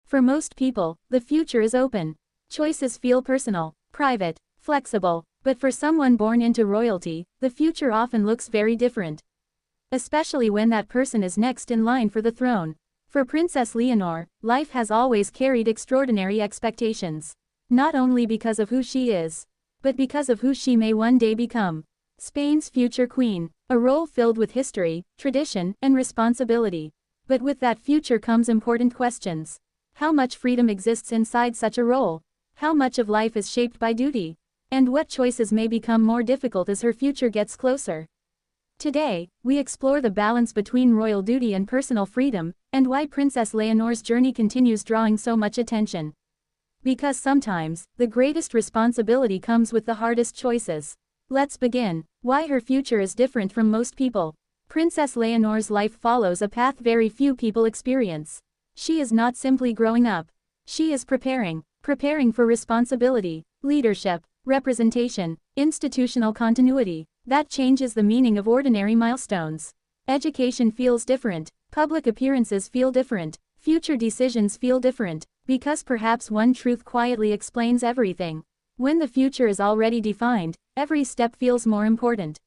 For most people, the future is open. Choices feel personal, private, flexible, but for someone born into royalty, the future often looks very different. Especially when that person is next in line for the throne. For Princess Leonor, life has always carried extraordinary expectations. Not only because of who she is, but because of who she may one day become. Spain's future queen, a role filled with history, tradition, and responsibility. But with that future comes important questions. How much freedom exists inside such a role? How much of life is shaped by duty? And what choices may become more difficult as her future gets closer? Today, we explore the balance between royal duty and personal freedom, and why Princess Leonor's journey continues drawing so much attention. Because sometimes, the greatest responsibility comes with the hardest choices. Let's begin. Why her future is different from most people. Princess Leonor's life follows a path very few people experience. She is not simply growing up. She is preparing for responsibility, leadership, representation, institutional continuity. That changes the meaning of ordinary milestones. Education feels different, public appearances feel different, future decisions feel different, because perhaps one truth quietly explains everything. When the future is already defined, every step feels more important.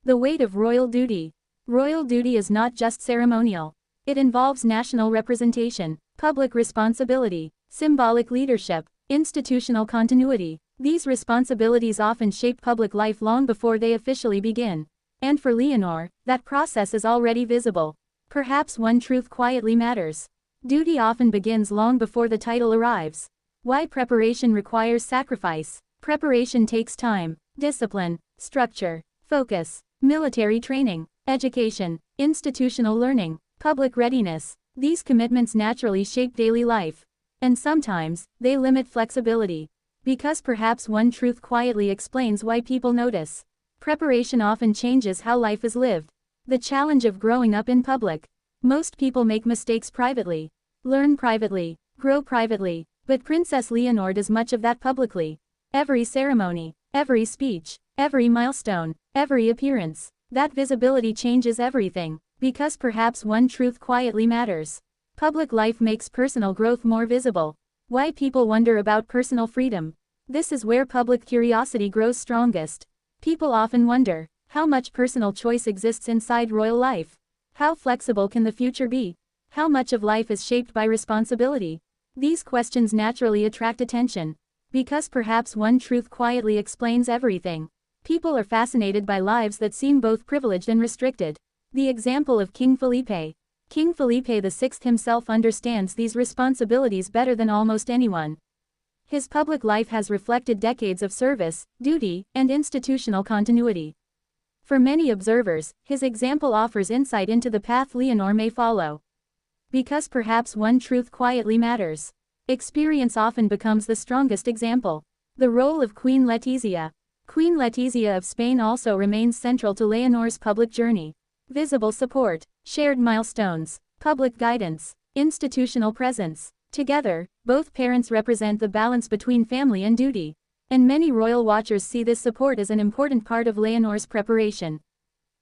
The weight of royal duty. Royal duty is not just ceremonial. It involves national representation, public responsibility, symbolic leadership, institutional continuity. These responsibilities often shape public life long before they officially begin. And for Leonor, that process is already visible. Perhaps one truth quietly matters. Duty often begins long before the title arrives. Why preparation requires sacrifice? Preparation takes time, discipline, structure, focus, military training, education, institutional learning, public readiness. These commitments naturally shape daily life. And sometimes, they limit flexibility. Because perhaps one truth quietly explains why people notice. Preparation often changes how life is lived. The challenge of growing up in public. Most people make mistakes privately, learn privately, grow privately, but Princess Leonor does much of that publicly. Every ceremony, every speech, every milestone, every appearance, that visibility changes everything, because perhaps one truth quietly matters. Public life makes personal growth more visible. Why people wonder about personal freedom. This is where public curiosity grows strongest. People often wonder, how much personal choice exists inside royal life? How flexible can the future be? How much of life is shaped by responsibility? These questions naturally attract attention. Because perhaps one truth quietly explains everything. People are fascinated by lives that seem both privileged and restricted. The example of King Felipe. King Felipe VI himself understands these responsibilities better than almost anyone. His public life has reflected decades of service, duty, and institutional continuity. For many observers, his example offers insight into the path Leonor may follow. Because perhaps one truth quietly matters. Experience often becomes the strongest example. The role of Queen Letizia. Queen Letizia of Spain also remains central to Leonor's public journey. Visible support, shared milestones, public guidance, institutional presence. Together, both parents represent the balance between family and duty. And many royal watchers see this support as an important part of Leonor's preparation.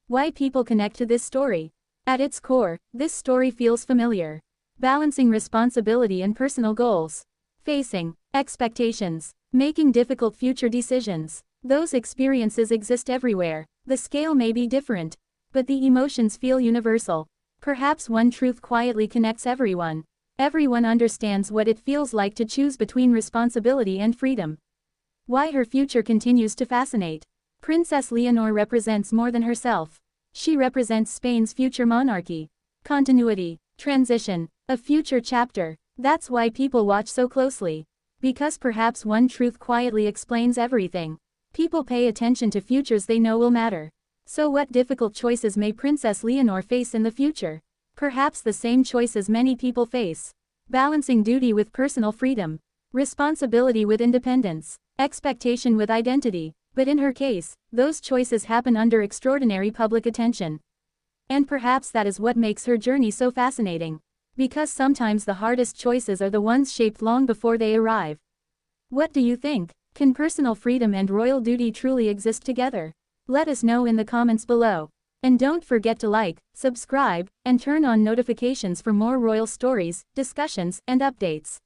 Why people connect to this story? At its core, this story feels familiar. Balancing responsibility and personal goals. Facing expectations. Making difficult future decisions. Those experiences exist everywhere. The scale may be different, but the emotions feel universal. Perhaps one truth quietly connects everyone. Everyone understands what it feels like to choose between responsibility and freedom. Why her future continues to fascinate. Princess Leonor represents more than herself. She represents Spain's future monarchy. Continuity, transition, a future chapter. That's why people watch so closely. Because perhaps one truth quietly explains everything. People pay attention to futures they know will matter. So what difficult choices may Princess Leonor face in the future? Perhaps the same choices many people face. Balancing duty with personal freedom. Responsibility with independence. Expectation with identity. But in her case, those choices happen under extraordinary public attention. And perhaps that is what makes her journey so fascinating. Because sometimes the hardest choices are the ones shaped long before they arrive. What do you think? Can personal freedom and royal duty truly exist together? Let us know in the comments below. And don't forget to like, subscribe, and turn on notifications for more royal stories, discussions, and updates.